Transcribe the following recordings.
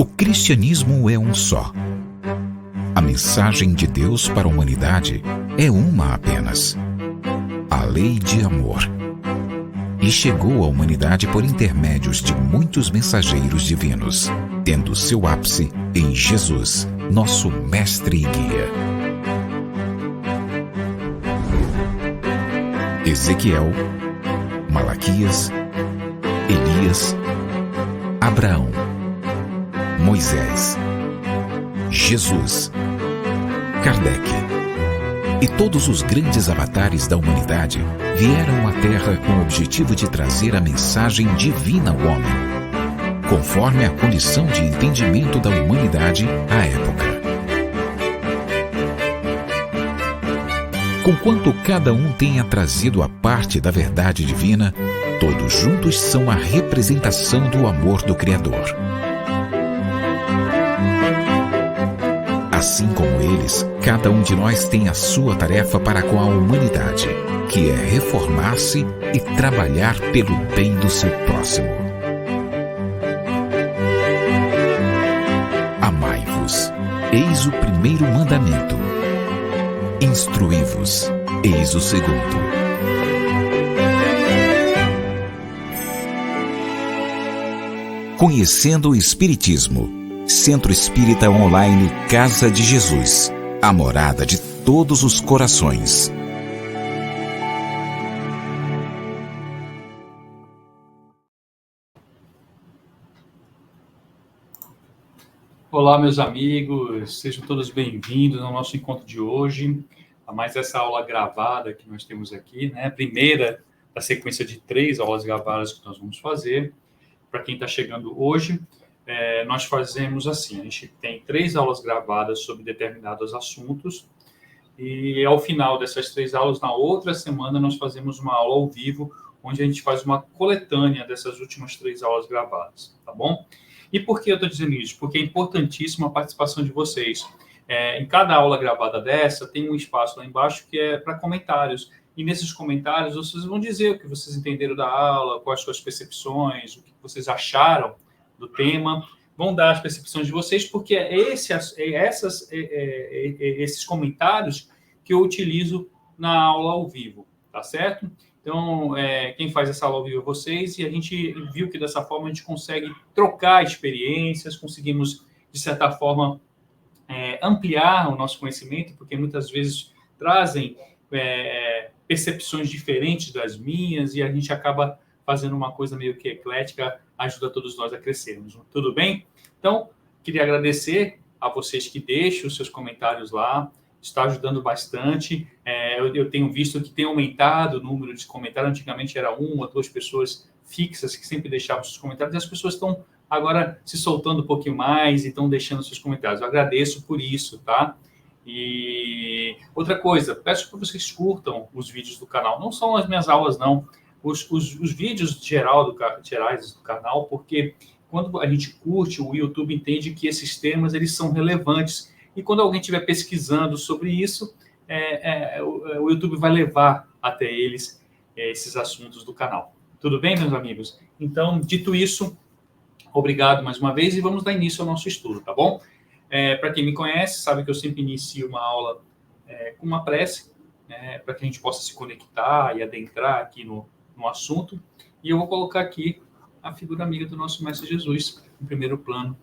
O cristianismo é um só. A mensagem de Deus para a humanidade é uma apenas: a lei de amor. E chegou à humanidade por intermédios de muitos mensageiros divinos, tendo seu ápice em Jesus, nosso mestre e guia. Ezequiel, Malaquias, Elias, Abraão, Moisés, Jesus, Kardec e todos os grandes avatares da humanidade vieram à Terra com o objetivo de trazer a mensagem divina ao homem, conforme a condição de entendimento da humanidade à época. Conquanto cada um tenha trazido a parte da verdade divina, todos juntos são a representação do amor do Criador. Assim como eles, cada um de nós tem a sua tarefa para com a humanidade, que é reformar-se e trabalhar pelo bem do seu próximo. Amai-vos, eis o primeiro mandamento. Instruí-vos, eis o segundo. Conhecendo o Espiritismo. Centro Espírita Online Casa de Jesus, a morada de todos os corações. Olá, meus amigos, sejam todos bem-vindos ao nosso encontro de hoje, a mais essa aula gravada que nós temos aqui, né? A primeira da sequência de 3 aulas gravadas que nós vamos fazer. Para quem está chegando hoje, nós fazemos assim, a gente tem 3 aulas gravadas sobre determinados assuntos e ao final dessas 3 aulas, na outra semana, nós fazemos uma aula ao vivo, onde a gente faz uma coletânea dessas últimas 3 aulas gravadas, tá bom? E por que eu estou dizendo isso? Porque é importantíssima a participação de vocês. Em cada aula gravada dessa, tem um espaço lá embaixo que é para comentários. E nesses comentários, vocês vão dizer o que vocês entenderam da aula, quais suas percepções, o que vocês acharam do tema. Vão dar as percepções de vocês, porque esses comentários que eu utilizo na aula ao vivo, tá certo? Então, quem faz essa aula ao vivo é vocês, e a gente viu que dessa forma a gente consegue trocar experiências, conseguimos, de certa forma, ampliar o nosso conhecimento, porque muitas vezes trazem percepções diferentes das minhas, e a gente acaba fazendo uma coisa meio que eclética, ajuda todos nós a crescermos. Tudo bem? Então, queria agradecer a vocês que deixam os seus comentários lá, está ajudando bastante. Eu tenho visto que tem aumentado o número de comentários. Antigamente era 1 ou 2 pessoas fixas que sempre deixavam seus comentários, e as pessoas estão agora se soltando um pouquinho mais e estão deixando seus comentários. Eu agradeço por isso, tá? E outra coisa, peço que vocês curtam os vídeos do canal. Não são as minhas aulas, não. Os vídeos gerais do canal, porque quando a gente curte, o YouTube entende que esses temas eles são relevantes. E quando alguém estiver pesquisando sobre isso, o YouTube vai levar até eles esses assuntos do canal. Tudo bem, meus amigos? Então, dito isso, obrigado mais uma vez e vamos dar início ao nosso estudo, tá bom? Para quem me conhece, sabe que eu sempre inicio uma aula com uma prece, para que a gente possa se conectar e adentrar aqui no assunto. E eu vou colocar aqui a figura amiga do nosso Mestre Jesus, em primeiro plano,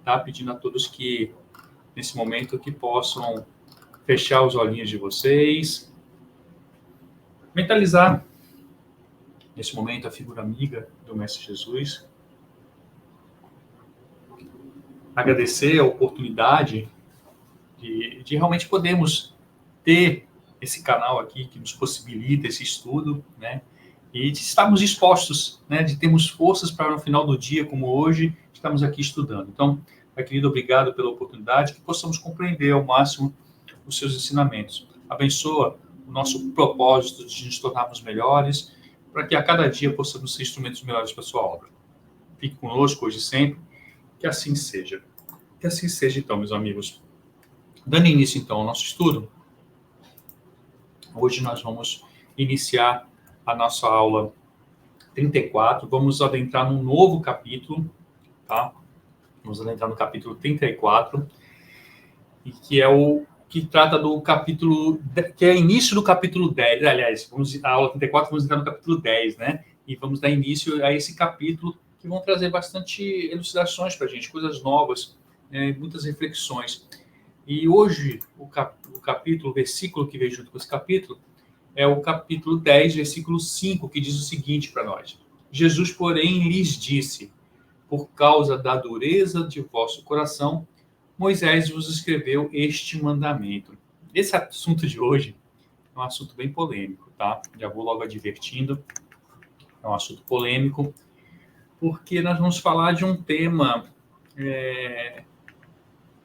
tá? Pedindo a todos que, nesse momento, que possam fechar os olhinhos de vocês, mentalizar, nesse momento, a figura amiga do Mestre Jesus, agradecer a oportunidade de realmente podermos ter esse canal aqui que nos possibilita esse estudo, né? E de estarmos dispostos, né? De termos forças para, no final do dia, como hoje, estarmos aqui estudando. Então, Pai querido, obrigado pela oportunidade, que possamos compreender ao máximo os seus ensinamentos. Abençoa o nosso propósito de nos tornarmos melhores, para que a cada dia possamos ser instrumentos melhores para a sua obra. Fique conosco hoje e sempre, que assim seja. Que assim seja, então, meus amigos. Dando início, então, ao nosso estudo, hoje nós vamos iniciar a nossa aula 34. Vamos adentrar num novo capítulo, tá? Vamos entrar no capítulo 34, e que é o que trata do capítulo, que é início do capítulo 10. Aliás, a aula 34, vamos entrar no capítulo 10, né? E vamos dar início a esse capítulo, que vão trazer bastante elucidações para a gente, coisas novas, muitas reflexões. E hoje, o capítulo, o versículo que vem junto com esse capítulo, é o capítulo 10, versículo 5, que diz o seguinte para nós: Jesus, porém, lhes disse: por causa da dureza de vosso coração, Moisés vos escreveu este mandamento. Esse assunto de hoje é um assunto bem polêmico, tá? Já vou logo advertindo. É um assunto polêmico, porque nós vamos falar de um tema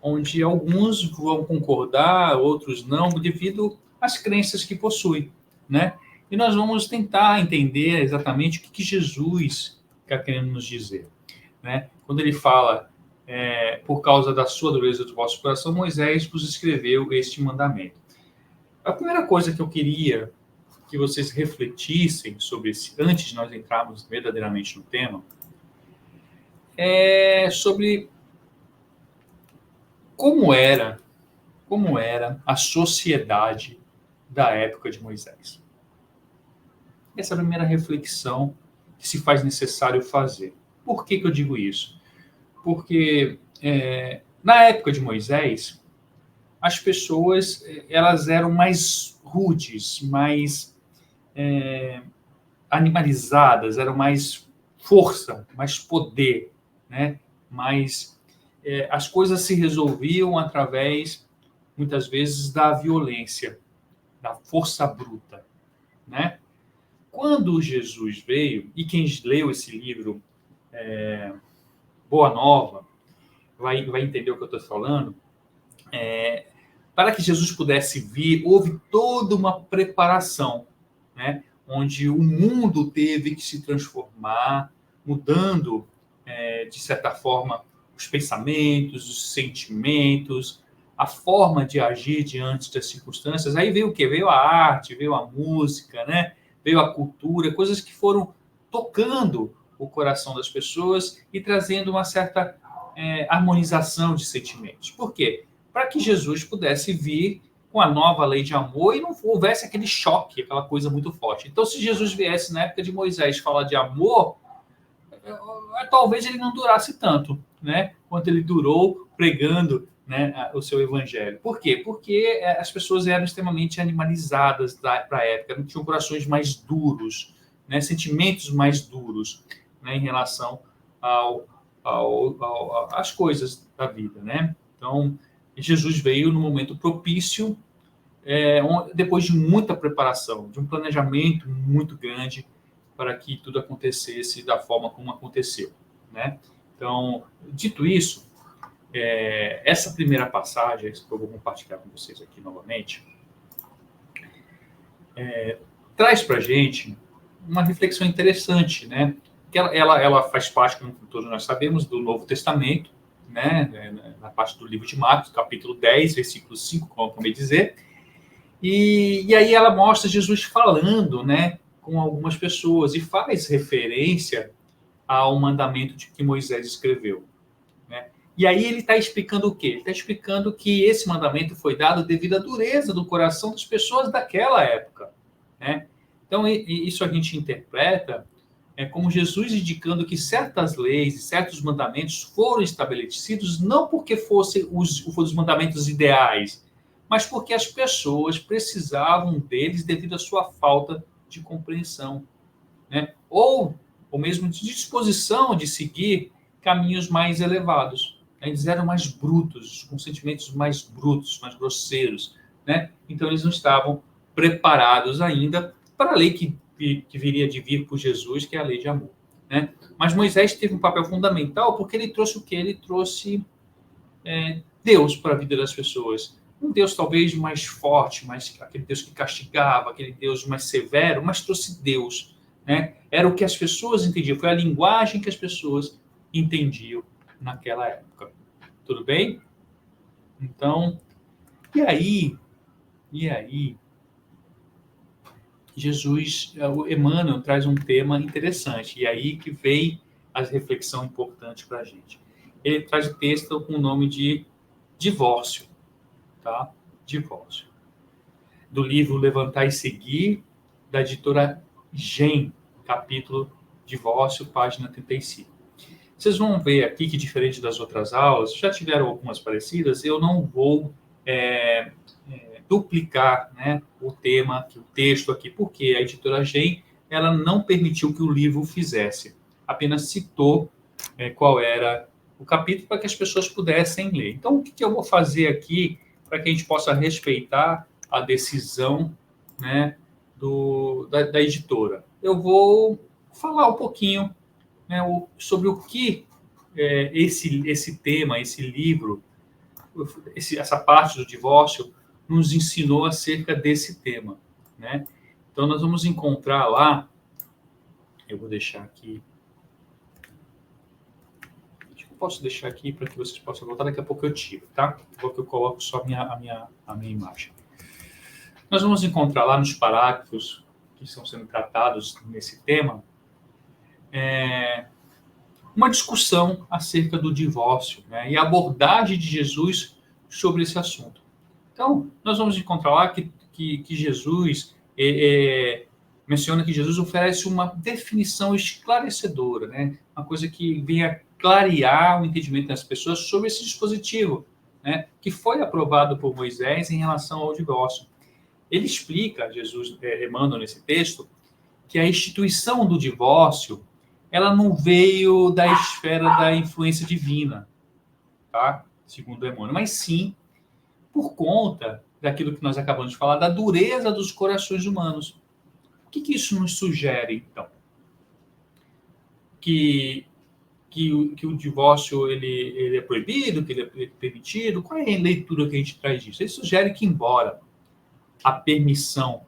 onde alguns vão concordar, outros não, devido às crenças que possuem, né? E nós vamos tentar entender exatamente o que Jesus está querendo nos dizer, né? Quando ele fala, por causa da sua dureza do vosso coração, Moisés vos escreveu este mandamento. A primeira coisa que eu queria que vocês refletissem sobre esse, antes de nós entrarmos verdadeiramente no tema, é sobre como era a sociedade da época de Moisés. Essa é a primeira reflexão que se faz necessário fazer. Por que eu digo isso? Porque na época de Moisés, as pessoas elas eram mais rudes, mais animalizadas, eram mais força, mais poder, né? Mais as coisas se resolviam através, muitas vezes, da violência, da força bruta, né? Quando Jesus veio, e quem leu esse livro, Boa Nova, vai entender o que eu estou falando, para que Jesus pudesse vir, houve toda uma preparação, né? Onde o mundo teve que se transformar, mudando, de certa forma, os pensamentos, os sentimentos, a forma de agir diante das circunstâncias. Aí veio o quê? Veio a arte, veio a música, né? Veio a cultura, coisas que foram tocando o coração das pessoas e trazendo uma certa harmonização de sentimentos. Por quê? Para que Jesus pudesse vir com a nova lei de amor e não houvesse aquele choque, aquela coisa muito forte. Então, se Jesus viesse na época de Moisés falar de amor, talvez ele não durasse tanto, né? Quanto ele durou pregando, né, o seu evangelho. Por quê? Porque as pessoas eram extremamente animalizadas para a época, tinham corações mais duros, né, sentimentos mais duros, né, em relação às coisas da vida, né? Então, Jesus veio no momento propício, depois de muita preparação, de um planejamento muito grande para que tudo acontecesse da forma como aconteceu, né? Então, dito isso, essa primeira passagem que eu vou compartilhar com vocês aqui novamente, traz para a gente uma reflexão interessante, né? Que ela faz parte, como todos nós sabemos, do Novo Testamento, né? Na parte do livro de Marcos, capítulo 10, versículo 5, como eu acabei de dizer. E aí ela mostra Jesus falando, né, com algumas pessoas e faz referência ao mandamento que Moisés escreveu, né? E aí ele está explicando o quê? Ele está explicando que esse mandamento foi dado devido à dureza do coração das pessoas daquela época, né? Então, isso a gente interpreta como Jesus indicando que certas leis e certos mandamentos foram estabelecidos não porque fossem os mandamentos ideais, mas porque as pessoas precisavam deles devido à sua falta de compreensão, né? Ou mesmo de disposição de seguir caminhos mais elevados. Eles eram mais brutos, com sentimentos mais brutos, mais grosseiros, né? Então, eles não estavam preparados ainda para a lei que viria de vir por Jesus, que é a lei de amor, né? Mas Moisés teve um papel fundamental porque ele trouxe o quê? Ele trouxe Deus para a vida das pessoas. Um Deus talvez mais forte, aquele Deus que castigava, aquele Deus mais severo, mas trouxe Deus, né? Era o que as pessoas entendiam, foi a linguagem que as pessoas entendiam naquela época. Tudo bem? Então, e aí, Jesus, o Emmanuel traz um tema interessante, e aí que vem a reflexão importante para a gente. ele traz texto com o nome de Divórcio, tá? Divórcio. Do livro Levantar e Seguir, da editora Gen, capítulo Divórcio, página 35. Vocês vão ver aqui que, diferente das outras aulas, já tiveram algumas parecidas, eu não vou duplicar, né, o tema, o texto aqui, porque a editora Gen, ela não permitiu que o livro fizesse, apenas citou qual era o capítulo para que as pessoas pudessem ler. Então, o que eu vou fazer aqui para que a gente possa respeitar a decisão, né, da editora? Eu vou falar um pouquinho, né, sobre o que esse tema, esse livro, essa parte do divórcio nos ensinou acerca desse tema, né? Então, nós vamos encontrar lá, eu vou deixar aqui, posso deixar aqui para que vocês possam voltar, daqui a pouco eu tiro, tá? Porque eu coloco só a minha imagem. Nós vamos encontrar lá nos parágrafos que estão sendo tratados nesse tema, uma discussão acerca do divórcio, né, e a abordagem de Jesus sobre esse assunto. Então, nós vamos encontrar lá que Jesus menciona que Jesus oferece uma definição esclarecedora, né, uma coisa que venha clarear o entendimento das pessoas sobre esse dispositivo, né, que foi aprovado por Moisés em relação ao divórcio. Ele explica, Jesus, Emmanuel, nesse texto, que a instituição do divórcio ela não veio da esfera da influência divina, tá? Segundo Emmanuel, mas sim por conta daquilo que nós acabamos de falar, da dureza dos corações humanos. O que isso nos sugere, então? Que o divórcio ele é proibido, que ele é permitido? Qual é a leitura que a gente traz disso? Ele sugere que, embora a permissão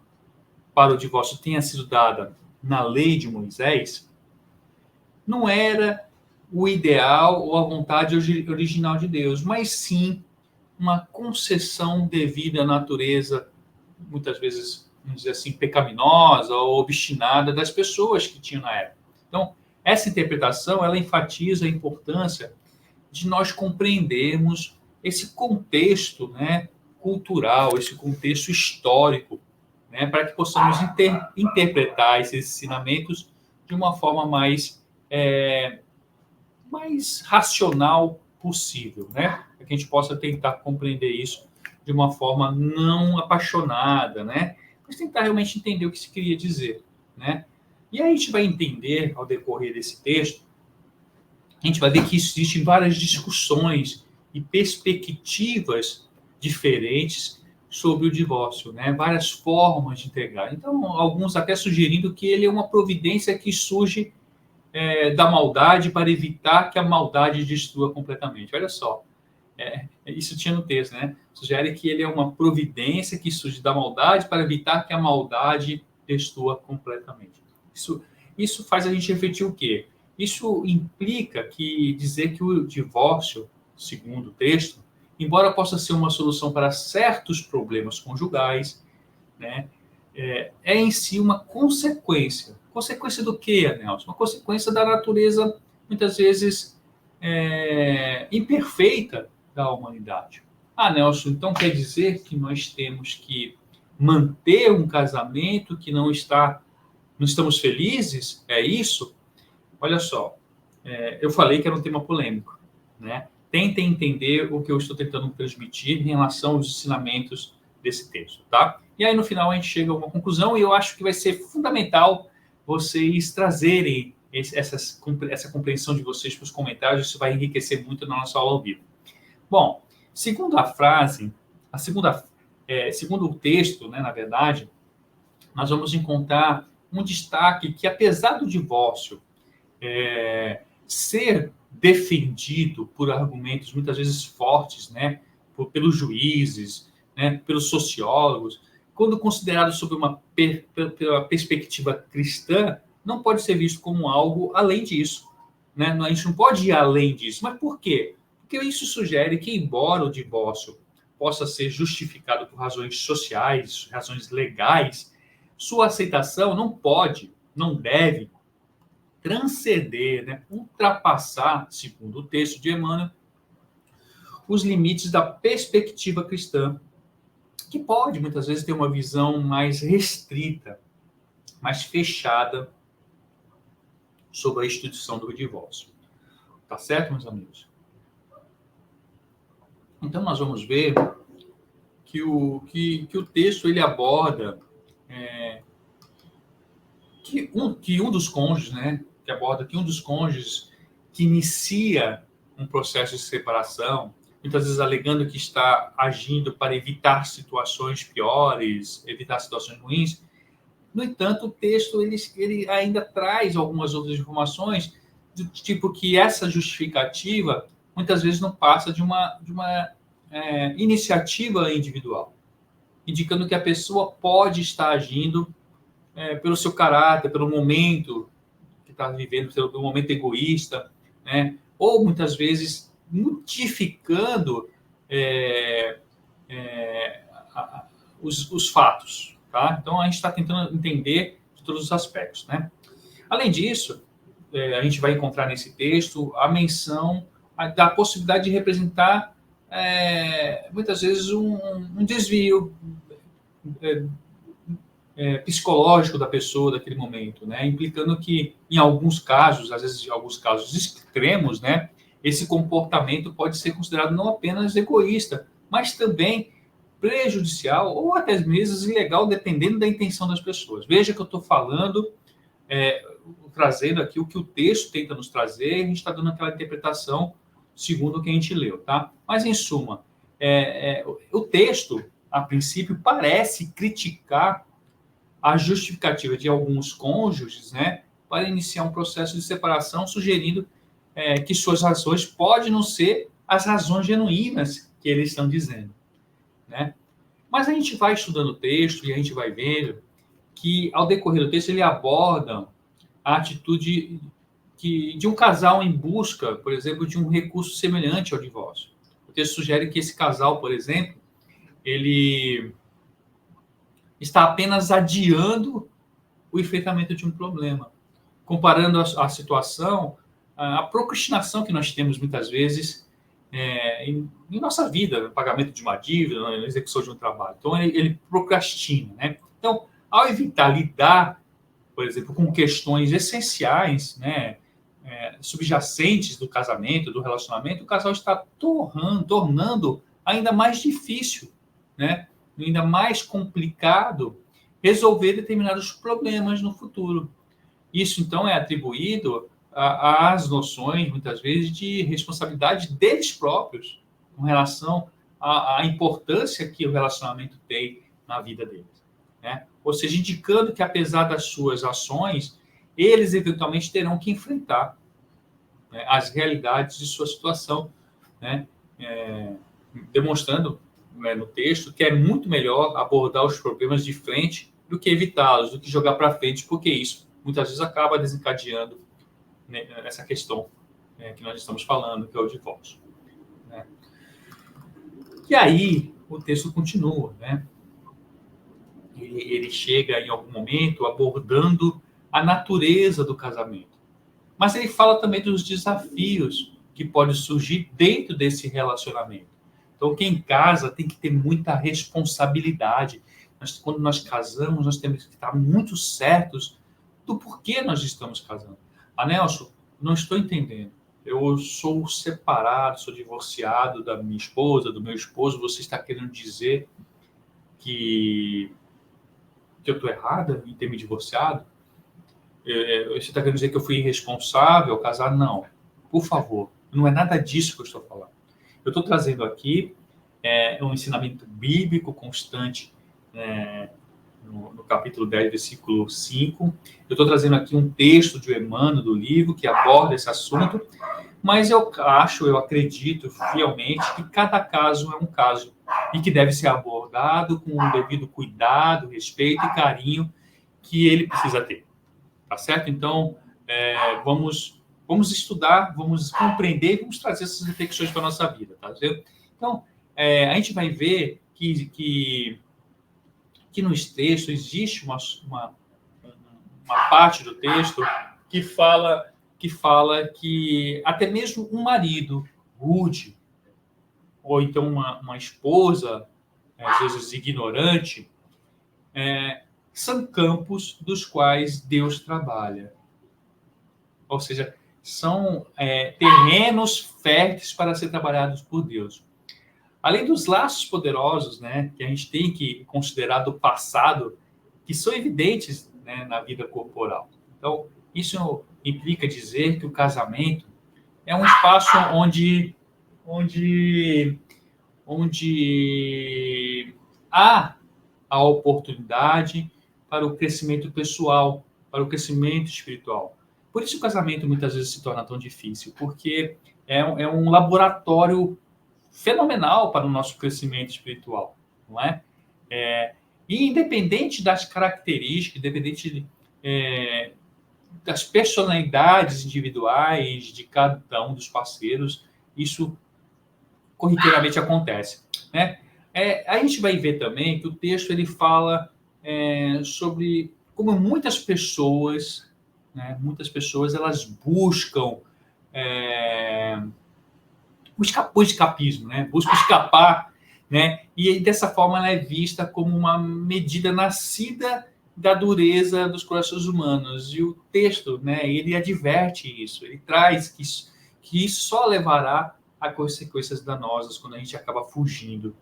para o divórcio tenha sido dada na lei de Moisés, não era o ideal ou a vontade original de Deus, mas sim uma concessão devido à natureza, muitas vezes, vamos dizer assim, pecaminosa ou obstinada das pessoas que tinham na época. Então, essa interpretação, ela enfatiza a importância de nós compreendermos esse contexto, né, cultural, esse contexto histórico, né, para que possamos interpretar esses ensinamentos de uma forma mais racional possível, né? Para que a gente possa tentar compreender isso de uma forma não apaixonada, né? Mas tentar realmente entender o que se queria dizer, né? E aí a gente vai entender, ao decorrer desse texto, a gente vai ver que existem várias discussões e perspectivas diferentes sobre o divórcio, né? Várias formas de entregar. Então, alguns até sugerindo que ele é uma providência que surge da maldade para evitar que a maldade destrua completamente. Olha só, isso tinha no texto, né? Sugere que ele é uma providência que surge da maldade para evitar que a maldade destrua completamente. Isso faz a gente refletir o quê? Isso implica que dizer que o divórcio, segundo o texto, embora possa ser uma solução para certos problemas conjugais, né, é em si uma consequência. Consequência do quê, Nelson? Uma consequência da natureza, muitas vezes, imperfeita da humanidade. Ah, Nelson, então quer dizer que nós temos que manter um casamento que não estamos felizes? É isso? Olha só, eu falei que era um tema polêmico, né? Tentem entender o que eu estou tentando transmitir em relação aos ensinamentos desse texto, tá? E aí, no final, a gente chega a uma conclusão e eu acho que vai ser fundamental vocês trazerem essa compreensão de vocês para os comentários. Isso vai enriquecer muito na nossa aula ao vivo. Bom, segundo o texto, né, na verdade, nós vamos encontrar um destaque que, apesar do divórcio ser defendido por argumentos muitas vezes fortes, né, pelos juízes, né, pelos sociólogos, quando considerado sob pela perspectiva cristã, não pode ser visto como algo além disso, né? A gente não pode ir além disso. Mas por quê? Porque isso sugere que, embora o divórcio possa ser justificado por razões sociais, razões legais, sua aceitação não pode, não deve transcender, né, ultrapassar, segundo o texto de Emmanuel, os limites da perspectiva cristã, que pode, muitas vezes, ter uma visão mais restrita, mais fechada sobre a instituição do divórcio. Tá certo, meus amigos? Então, nós vamos ver que o texto ele aborda que um dos cônjuges, né, que aborda que um dos cônjuges que inicia um processo de separação, muitas vezes alegando que está agindo para evitar situações piores, evitar situações ruins. No entanto, o texto ele ainda traz algumas outras informações do tipo que essa justificativa muitas vezes não passa de uma iniciativa individual, indicando que a pessoa pode estar agindo pelo seu caráter, pelo momento que está vivendo, pelo momento egoísta, né? Ou muitas vezes modificando os fatos. Tá? Então, a gente está tentando entender de todos os aspectos. Né? Além disso, a gente vai encontrar nesse texto a menção da possibilidade de representar, muitas vezes, um desvio psicológico da pessoa daquele momento, né? Implicando que, em alguns casos, às vezes em alguns casos extremos, né, esse comportamento pode ser considerado não apenas egoísta, mas também prejudicial ou até mesmo ilegal, dependendo da intenção das pessoas. Veja que eu estou falando, trazendo aqui o que o texto tenta nos trazer, e a gente está dando aquela interpretação segundo o que a gente leu, tá? Mas, em suma, o texto, a princípio, parece criticar a justificativa de alguns cônjuges, né, para iniciar um processo de separação, sugerindo que suas razões podem não ser as razões genuínas que eles estão dizendo. Né? Mas a gente vai estudando o texto e a gente vai vendo que, ao decorrer do texto, ele aborda a atitude de um casal em busca, por exemplo, de um recurso semelhante ao divórcio. O texto sugere que esse casal, por exemplo, ele está apenas adiando o enfrentamento de um problema, comparando a situação à procrastinação que nós temos muitas vezes em nossa vida, no pagamento de uma dívida, na execução de um trabalho. Então, ele procrastina. Né? Então, ao evitar lidar, por exemplo, com questões essenciais, né, subjacentes do casamento, do relacionamento, o casal está tornando ainda mais difícil, né, ainda mais complicado resolver determinados problemas no futuro. Isso, então, é atribuído às noções, muitas vezes, de responsabilidade deles próprios com relação à importância que o relacionamento tem na vida deles. Né? Ou seja, indicando que, apesar das suas ações, eles eventualmente terão que enfrentar, né, as realidades de sua situação, né? Demonstrando, né, no texto que é muito melhor abordar os problemas de frente do que evitá-los, do que jogar para frente, porque isso muitas vezes acaba desencadeando, né, essa questão, que nós estamos falando, que é o divórcio. Né? E aí o texto continua, né? Ele chega em algum momento abordando a natureza do casamento. Mas ele fala também dos desafios que podem surgir dentro desse relacionamento. Então, quem casa tem que ter muita responsabilidade. Quando nós casamos, nós temos que estar muito certos do porquê nós estamos casando. Nelson, não estou entendendo. Eu sou separado, sou divorciado da minha esposa, do meu esposo. Você está querendo dizer que eu estou errada em ter me divorciado? Você está querendo dizer que eu fui irresponsável ao casar? Não. Por favor, não é nada disso que eu estou falando. Eu estou trazendo aqui um ensinamento bíblico constante, no capítulo 10, versículo 5. Eu estou trazendo aqui um texto de Emmanuel, do livro, que aborda esse assunto, mas eu acredito fielmente que cada caso é um caso e que deve ser abordado com o devido cuidado, respeito e carinho que ele precisa ter. Tá certo? Então, vamos estudar, vamos compreender, vamos trazer essas reflexões para a nossa vida. Tá certo? Então, a gente vai ver que nos textos existe uma parte do texto que fala que até mesmo um marido rude, ou então uma esposa, às vezes ignorante, são campos dos quais Deus trabalha. Ou seja, são terrenos férteis para ser trabalhados por Deus. Além dos laços poderosos, né, que a gente tem que considerar do passado, que são evidentes, né, na vida corporal. Então, isso implica dizer que o casamento é um espaço onde há a oportunidade para o crescimento pessoal, para o crescimento espiritual. Por isso o casamento muitas vezes se torna tão difícil, porque é um laboratório fenomenal para o nosso crescimento espiritual, não é? E independente das características, independente das personalidades individuais de cada um dos parceiros, isso corriqueiramente acontece, né? A gente vai ver também que o texto ele fala sobre como muitas pessoas, né, elas buscam o escapismo, né? Buscam escapar, né? E dessa forma ela é vista como uma medida nascida da dureza dos corações humanos. E o texto, né, ele adverte isso, ele traz que isso só levará a consequências danosas quando a gente acaba fugindo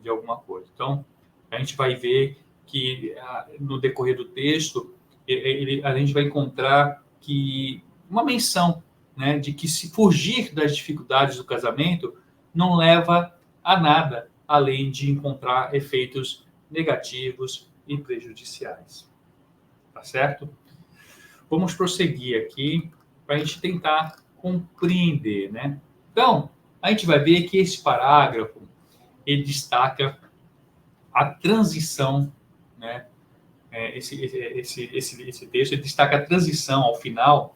de alguma coisa. Então, a gente vai ver que no decorrer do texto, a gente vai encontrar que uma menção, né, de que se fugir das dificuldades do casamento não leva a nada, além de encontrar efeitos negativos e prejudiciais. Tá certo? Vamos prosseguir aqui para a gente tentar compreender, né? Então, a gente vai ver que esse parágrafo ele destaca a transição, né? Esse texto ele dstaca a transição ao final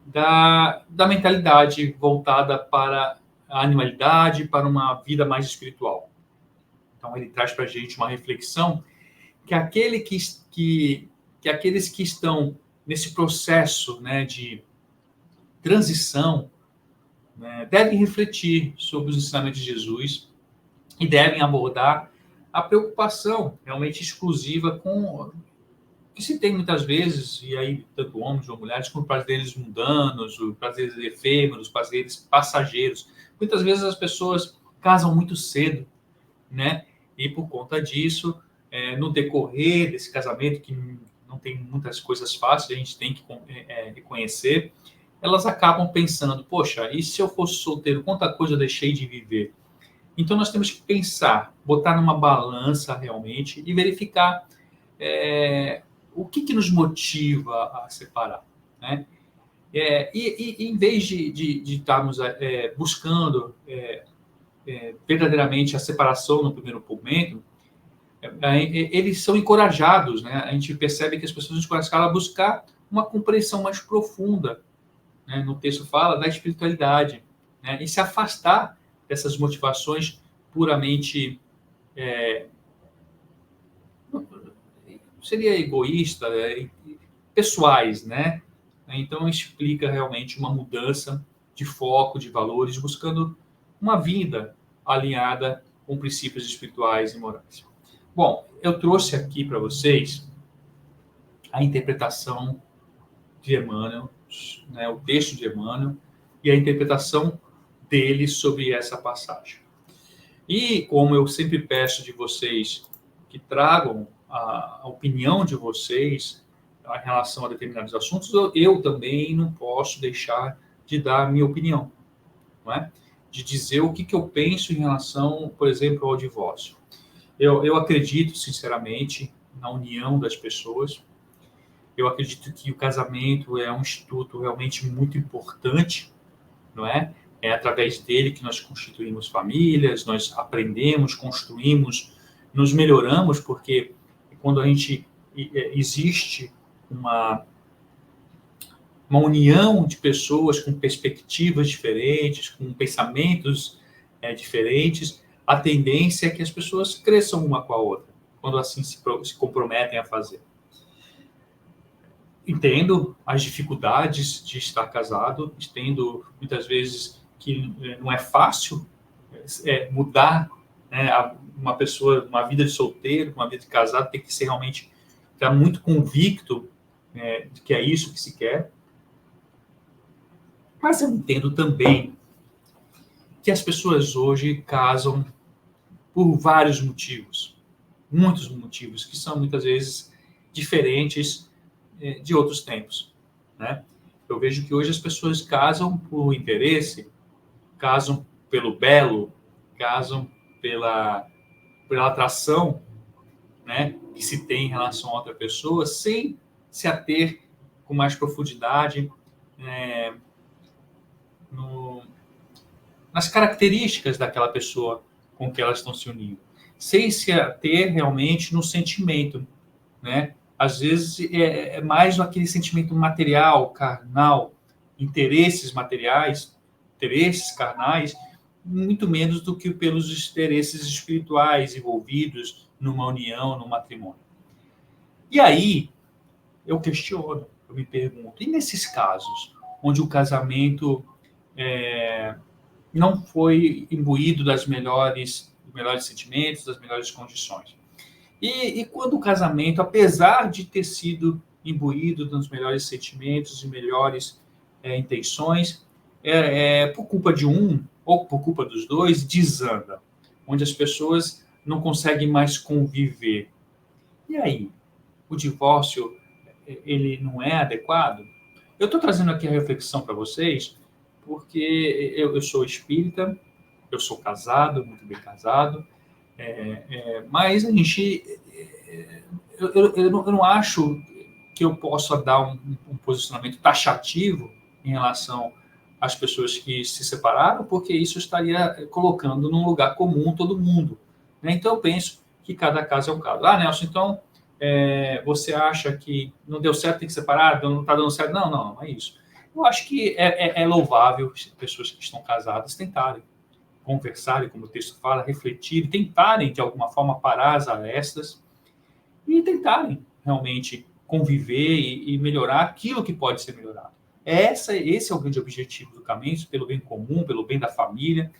da mentalidade voltada para a animalidade, para uma vida mais espiritual. Então, ele traz para a gente uma reflexão que aqueles que estão nesse processo, né, de transição, né, devem refletir sobre os ensinamentos de Jesus e devem abordar a preocupação realmente exclusiva com que se tem muitas vezes, e aí tanto homens ou mulheres, com prazeres mundanos, prazeres efêmeros, prazeres passageiros. Muitas vezes as pessoas casam muito cedo, né? E por conta disso, no decorrer desse casamento, que não tem muitas coisas fáceis, a gente tem que reconhecer, elas acabam pensando, poxa, e se eu fosse solteiro, quanta coisa eu deixei de viver? Então nós temos que pensar, botar numa balança realmente e verificar o que nos motiva a separar, né? E em vez de estarmos buscando verdadeiramente a separação no primeiro momento, eles são encorajados, né? A gente percebe que as pessoas são encorajadas a buscar uma compreensão mais profunda, né? No texto fala da espiritualidade, né? E se afastar dessas motivações puramente seria egoísta, pessoais, né? Então explica realmente uma mudança de foco, de valores, buscando uma vida alinhada com princípios espirituais e morais. Bom, eu trouxe aqui para vocês a interpretação de Emmanuel, né, o texto de Emmanuel e a interpretação dele sobre essa passagem. E como eu sempre peço de vocês que tragam a opinião de vocês em relação a determinados assuntos, eu também não posso deixar de dar a minha opinião, não é? De dizer o que eu penso em relação, por exemplo, ao divórcio. Eu acredito, sinceramente, na união das pessoas. Eu acredito que o casamento é um instituto realmente muito importante, não é? É através dele que nós constituímos famílias, nós aprendemos, construímos, nos melhoramos, porque quando a gente existe uma união de pessoas com perspectivas diferentes, com pensamentos diferentes, a tendência é que as pessoas cresçam uma com a outra, quando assim se comprometem a fazer. entendo as dificuldades de estar casado, entendo muitas vezes que não é fácil mudar, né, uma pessoa, uma vida de solteiro, uma vida de casado, tem que ser realmente estar muito convicto de que é isso que se quer. Mas eu entendo também que as pessoas hoje casam por vários motivos, muitos motivos, que são muitas vezes diferentes de outros tempos, né? Eu vejo que hoje as pessoas casam por interesse, casam pelo belo, casam pela atração, né, que se tem em relação a outra pessoa, sem se ater com mais profundidade nas características daquela pessoa com que elas estão se unindo, sem se ater realmente no sentimento, né? Às vezes é mais aquele sentimento material, carnal, interesses materiais, interesses carnais, muito menos do que pelos interesses espirituais envolvidos numa união, num matrimônio. E aí, eu questiono, eu me pergunto, e nesses casos, onde o casamento não foi imbuído dos melhores sentimentos, das melhores condições? E quando o casamento, apesar de ter sido imbuído dos melhores sentimentos e melhores intenções, por culpa de um ou por culpa dos dois, desanda, onde as pessoas não conseguem mais conviver. E aí, o divórcio, ele não é adequado? Eu estou trazendo aqui a reflexão para vocês, porque eu sou espírita, eu sou casado, muito bem casado, mas a gente, eu não acho que eu possa dar um posicionamento taxativo em relação às pessoas que se separaram, porque isso estaria colocando num lugar comum todo mundo, né? Então eu penso que cada caso é um caso. Ah, Nelson, então você acha que não deu certo, tem que separar, não está dando certo? Não é isso. Eu acho que é louvável pessoas que estão casadas tentarem conversarem, como o texto fala, refletirem, tentarem, de alguma forma, parar as arestas e tentarem realmente conviver e melhorar aquilo que pode ser melhorado. Esse é o grande objetivo do caminho, pelo bem comum, pelo bem da família,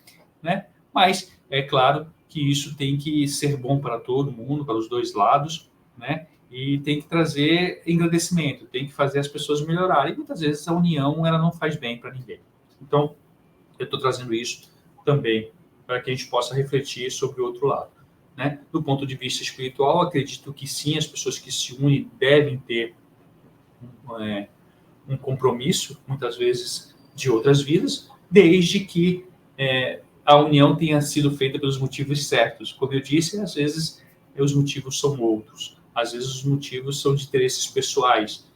né? Mas é claro que isso tem que ser bom para todo mundo, para os dois lados, né? E tem que trazer engrandecimento, tem que fazer as pessoas melhorarem. E muitas vezes a união ela não faz bem para ninguém. Então, eu estou trazendo isso também para que a gente possa refletir sobre o outro lado, né? Do ponto de vista espiritual, acredito que sim, as pessoas que se unem devem ter um compromisso, muitas vezes, de outras vidas, desde que a união tenha sido feita pelos motivos certos. Como eu disse, às vezes os motivos são outros, às vezes os motivos são de interesses pessoais,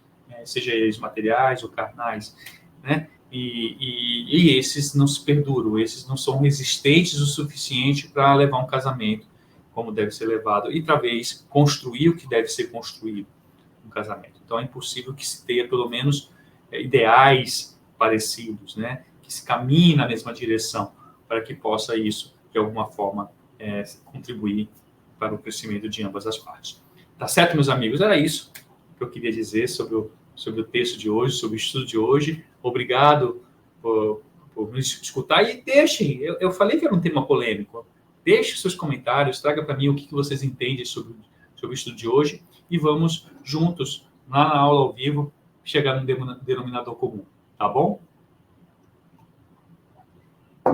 seja eles materiais ou carnais, né? E esses não se perduram, esses não são resistentes o suficiente para levar um casamento como deve ser levado e talvez construir o que deve ser construído no casamento. Então é impossível que se tenha pelo menos ideais parecidos, né? Que se caminhe na mesma direção para que possa isso de alguma forma contribuir para o crescimento de ambas as partes. Tá certo, meus amigos? Era isso que eu queria dizer sobre o texto de hoje, sobre o estudo de hoje. Obrigado por me escutar e deixem, eu falei que era um tema polêmico, deixe seus comentários, traga para mim o que vocês entendem sobre o estudo de hoje e vamos juntos, lá na aula ao vivo, chegar no denominador comum, tá bom?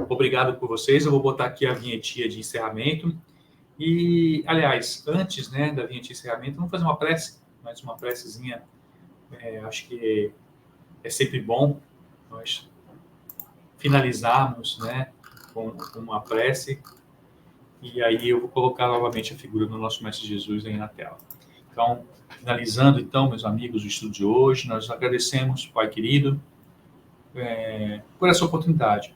Obrigado por vocês, eu vou botar aqui a vinhetinha de encerramento e, aliás, antes da vinhetinha de encerramento, vamos fazer uma prece, mais uma precezinha, acho que é sempre bom nós finalizarmos, né, com uma prece. E aí eu vou colocar novamente a figura do nosso Mestre Jesus aí na tela. Então, finalizando, então, meus amigos, o estudo de hoje, nós agradecemos, Pai querido, por essa oportunidade.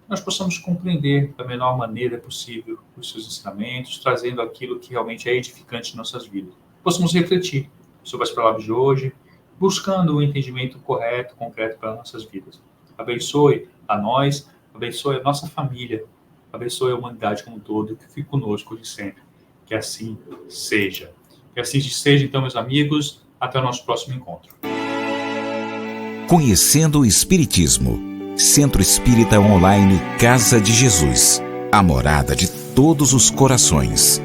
Nós possamos compreender da melhor maneira possível os seus ensinamentos, trazendo aquilo que realmente é edificante em nossas vidas. Possamos refletir sobre as palavras de hoje, buscando o entendimento correto, concreto para nossas vidas. Abençoe a nós, abençoe a nossa família, abençoe a humanidade como um todo, que fique conosco de sempre. Que assim seja. Que assim seja, então, meus amigos. Até o nosso próximo encontro. Conhecendo o Espiritismo. Centro Espírita Online Casa de Jesus. A morada de todos os corações.